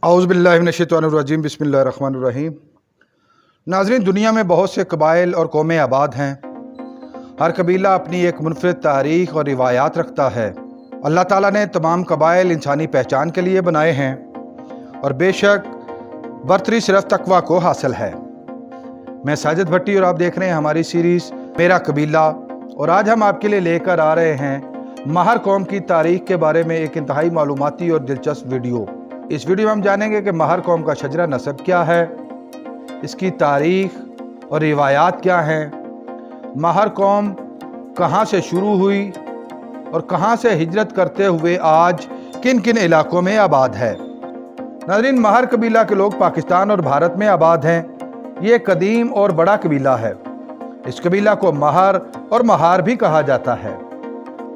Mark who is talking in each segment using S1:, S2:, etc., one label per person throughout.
S1: औज़ु बिल्लाहि मिनश्शैतानिर्रजीम बिस्मिल्लाहिर्रहमानिर्रहीम। नाज़रीन, दुनिया में बहुत से कबाइल और कौमें आबाद हैं। हर कबीला अपनी एक मुनफ़रिद तारीख़ और रिवायात रखता है। अल्लाह ताला ने तमाम कबाइल इंसानी पहचान के लिए बनाए हैं और बेशक बरतरी सिर्फ तकवा को हासिल है। मैं साजिद भट्टी और आप देख रहे हैं हमारी सीरीज़ मेरा कबीला, और आज हम आपके लिए लेकर आ रहे हैं महर कौम की तारीख़ के बारे में एक इंतहाई मालूमाती और दिलचस्प वीडियो। इस वीडियो में हम जानेंगे कि महर कौम का शजरा नसब क्या है, इसकी तारीख़ और रिवायात क्या हैं, महर कौम कहाँ से शुरू हुई और कहाँ से हिजरत करते हुए आज किन किन इलाकों में आबाद है। नाज़रीन, महर कबीला के लोग पाकिस्तान और भारत में आबाद हैं। ये कदीम और बड़ा कबीला है। इस कबीला को महर और महार भी कहा जाता है।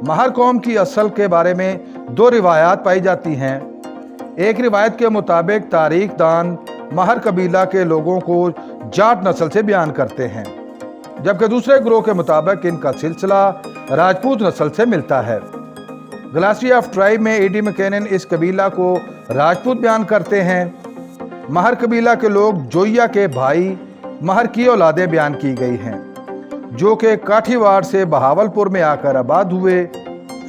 S1: महर कौम की असल के बारे में दो रिवायात पाई जाती हैं। एक रिवायत के मुताबिक तारीख दान महर कबीला के लोगों को जाट नस्ल से बयान करते हैं, जबकि दूसरे ग्रोह के मुताबिक इनका सिलसिला राजपूत नस्ल से मिलता है। ग्लासरी ऑफ ट्राइब में एडी मैकेनन इस कबीला को राजपूत बयान करते हैं। महर कबीला के लोग जोइया के भाई महर की औलादें बयान की गई हैं, जो कि काठीवाड़ से बहावलपुर में आकर आबाद हुए।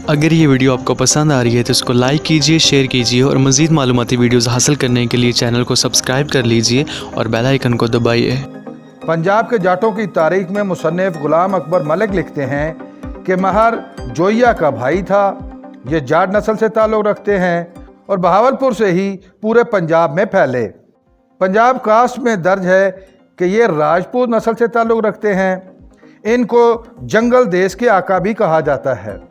S2: अगर ये वीडियो आपको पसंद आ रही है तो इसको लाइक कीजिए, शेयर कीजिए और मज़ीद मालूमाती वीडियोस हासिल करने के लिए चैनल को सब्सक्राइब कर लीजिए और बेल आइकन को दबाइए।
S1: पंजाब के जाटों की तारीख में मुसन्निफ गुलाम अकबर मलिक लिखते हैं कि महर जोइया का भाई था। ये जाट नस्ल से ताल्लुक़ रखते हैं और बहावलपुर से ही पूरे पंजाब में फैले। पंजाब कास्ट में दर्ज है कि ये राजपूत नस्ल से ताल्लुक़ रखते हैं। इनको जंगल देश के आका भी कहा जाता है।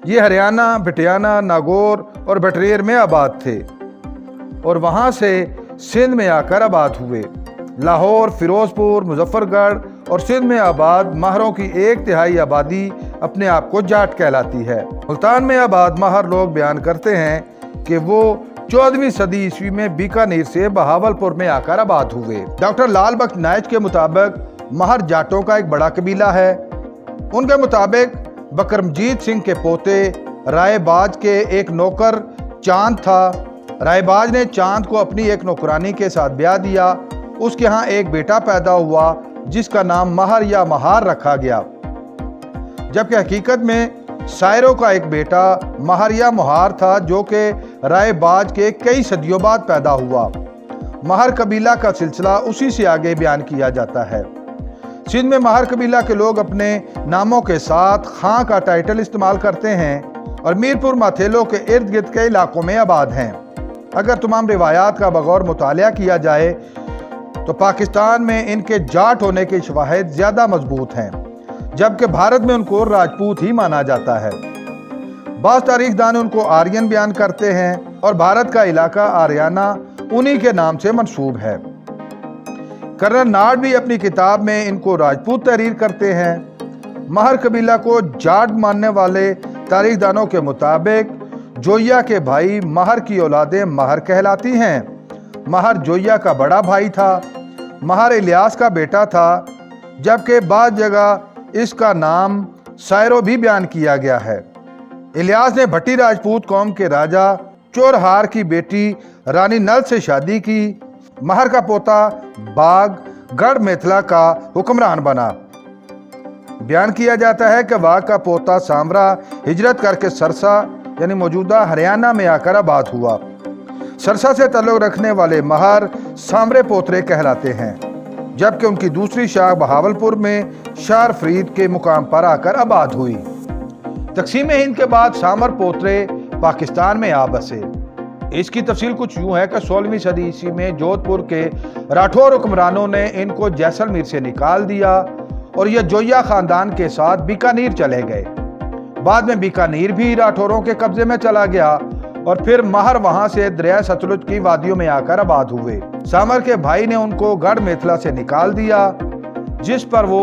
S1: ये हरियाणा, बटियाना, नागौर और बटरेर में आबाद थे और वहाँ से सिंध में आकर आबाद हुए। लाहौर, फिरोजपुर, मुजफ्फरगढ़ और सिंध में आबाद महरों की 1/3 आबादी अपने आप को जाट कहलाती है। मुल्तान में आबाद महर लोग बयान करते हैं कि वो 14वीं सदी ईस्वी में बीकानेर से बहावलपुर में आकर आबाद हुए। डॉक्टर लाल बख्श नाइच के मुताबिक महर जाटों का एक बड़ा कबीला है। उनके मुताबिक बकरमजीत सिंह के पोते रायबाज के एक नौकर चांद था। रायबाज ने चांद को अपनी एक नौकरानी के साथ ब्याह दिया। उसके यहाँ एक बेटा पैदा हुआ जिसका नाम महर या महार रखा गया, जबकि हकीकत में सायरों का एक बेटा महर या महार था, जो कि रायबाज के कई सदियों बाद पैदा हुआ। महर कबीला का सिलसिला उसी से आगे बयान किया जाता है। सिंध में महर कबीला के लोग अपने नामों के साथ खां का टाइटल इस्तेमाल करते हैं और मीरपुर माथेलो के इर्द गिर्द के इलाकों में आबाद हैं। अगर तमाम रिवायात का बगौर मुतालिया किया जाए तो पाकिस्तान में इनके जाट होने के शवाहिद ज़्यादा मजबूत हैं, जबकि भारत में उनको राजपूत ही माना जाता है। बाज़ तारीखदान उनको आर्यन बयान करते हैं और भारत का इलाका आर्याना उन्हीं के नाम से मंसूब है। कर्नल नार्ड भी अपनी किताब में इनको राजपूत तहरीर करते हैं। महर कबीला को जाट मानने वाले तारीखदानों के मुताबिक जोइया के भाई महर की औलादें महर कहलाती हैं। महर जोइया का बड़ा भाई था। महर इलियास का बेटा था, जबकि बाद जगह इसका नाम सायरो भी बयान किया गया है। इलियास ने भट्टी राजपूत कौम के राजा चोरहार की बेटी रानी नल से शादी की। महर का पोता बाग गढ़ मेथला का हुक्मरान बना। बयान किया जाता है कि बाग का पोता सामरा हिजरत करके सरसा यानी मौजूदा हरियाणा में आकर आबाद हुआ। सरसा से ताल्लुक़ रखने वाले महर सामरे पोतरे कहलाते हैं, जबकि उनकी दूसरी शाख बहावलपुर में शार फरीद के मुकाम पर आकर आबाद हुई। तकसीम हिंद के बाद सामर पोतरे पाकिस्तान में आ बसे। इसकी तफसील कुछ यूँ है कि 16वीं सदी ईस्वी में जोधपुर के राठौर हुक्मरानों ने इनको जैसलमेर से निकाल दिया और यह जोइया खानदान के साथ बीकानेर चले गए। बाद में बीकानेर भी राठौरों के कब्जे में चला गया और फिर महर वहां से दरिया सतलुज की वादियों में आकर आबाद हुए। सामर के भाई ने उनको गढ़ मेथला से निकाल दिया, जिस पर वो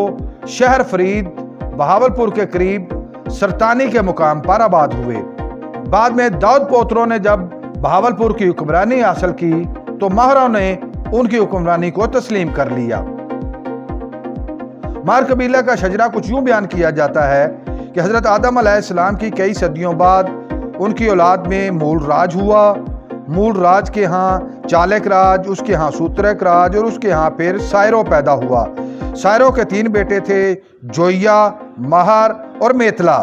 S1: शहर फरीद बहावलपुर के करीब सरतानी के मुकाम पर आबाद हुए। बाद में दाऊद पोतरों ने जब बहावलपुर की हुक्मरानी हासिल की तो महरों ने उनकी हुक्मरानी को तस्लीम कर लिया। महर कबीला का शजरा कुछ यूं बयान किया जाता है कि हजरत आदम अलैहिस्सलाम की कई सदियों बाद उनकी औलाद में मूल राज हुआ। मूल राज के यहाँ चालक राज, उसके यहाँ सूत्रक राज और उसके यहाँ फिर सायरो पैदा हुआ। सायरो के 3 बेटे थे, जोया, महर और मेतला।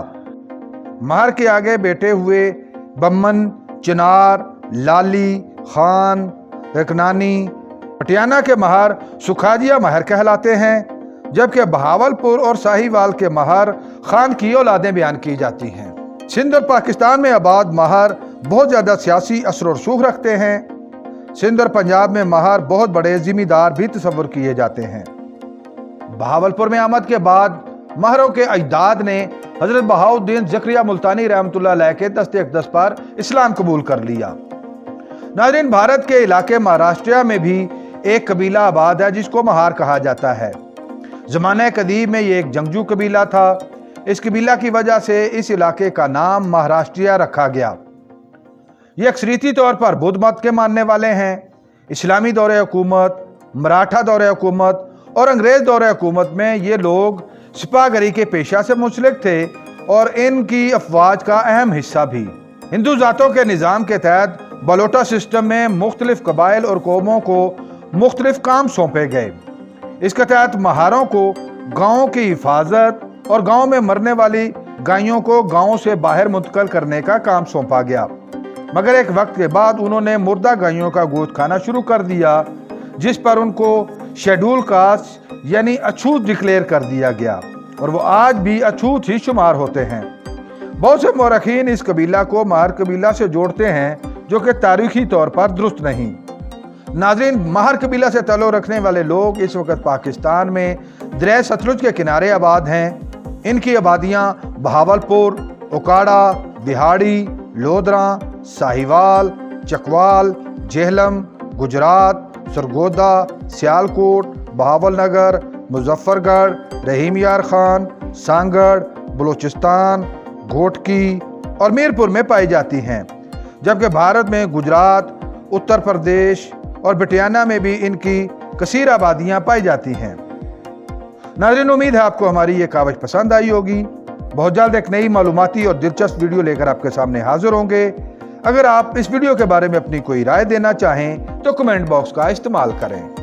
S1: महर के आगे बेटे हुए बम्मन, चिनार, लाली, खान, रकनानी। पटियाला के महर सुखाजिया महर कहलाते हैं, जबकि बहावलपुर और साहिवाल के महर खान की औलादें बयान की जाती हैं। सिंध और पाकिस्तान में आबाद महर बहुत ज़्यादा सियासी असर और रसूख रखते हैं। सिंध और पंजाब में महर बहुत बड़े जिम्मेदार भी तस्वर किए जाते हैं। बहावलपुर में आमद के बाद महरों के अजदाद ने हजरत बहाउद्दीन ज़करिया मुल्तानी रहमतुल्लाह अलैह के दस्ते अक़दस पर इस्लाम कबूल कर लिया। नाज़रीन, भारत के इलाके महाराष्ट्र में भी एक कबीला आबाद है जिसको महार कहा जाता है। ज़माने कदीम में ये एक जंगजू कबीला था। इस कबीला की वजह से इस इलाके का नाम महाराष्ट्र रखा गया। ये अक्सरीती तौर पर बुद्ध मत के मानने वाले हैं। इस्लामी दौरे हुकूमत, मराठा दौरे हुकूमत और अंग्रेज़ दौरे हुकूमत में ये लोग सिपाहगरी के पेशा से मुंसलिक थे और इनकी अफवाज का अहम हिस्सा भी। हिंदू ज़ातों के निज़ाम के तहत बलोटा सिस्टम में मुख्तलिफ कबाइल और कौमों को मुख्तलिफ काम सौंपे गए। इसके तहत महारों को गाँव की हिफाजत और गाँव में मरने वाली गायों को गाँव से बाहर मुंतकिल करने का काम सौंपा गया। मगर एक वक्त के बाद उन्होंने मुर्दा गायों का गोश्त खाना शुरू कर दिया, जिस पर उनको शेड्यूल कास्ट यानी अछूत डिक्लेयर कर दिया गया और वो आज भी अछूत ही शुमार होते हैं। बहुत से मौरखीन इस कबीला को महर कबीला से जोड़ते हैं, जो कि तारीखी तौर पर दुरुस्त नहीं। नाज़रीन, महर कबीला से ताल्लुक़ रखने वाले लोग इस वक्त पाकिस्तान में दरिया सतलुज के किनारे आबाद हैं। इनकी आबादियाँ बहावलपुर, उकाड़ा, दिहाड़ी, लोधरा, साहिवाल, चकवाल, जेहलम, गुजरात, सरगोदा, सियालकोट, बहावलनगर, मुजफ्फरगढ़, रहीम यार खान, सांगड़, बलूचिस्तान, घोटकी और मीरपुर में पाई जाती हैं, जबकि भारत में गुजरात, उत्तर प्रदेश और पटियाला में भी इनकी कसीर आबादियाँ पाई जाती हैं। नाज़रीन, उम्मीद है आपको हमारी ये कहावत पसंद आई होगी। बहुत जल्द एक नई मालूमाती और दिलचस्प वीडियो लेकर आपके सामने हाजिर होंगे। अगर आप इस वीडियो के बारे में अपनी कोई राय देना चाहें तो कमेंट बॉक्स का इस्तेमाल करें।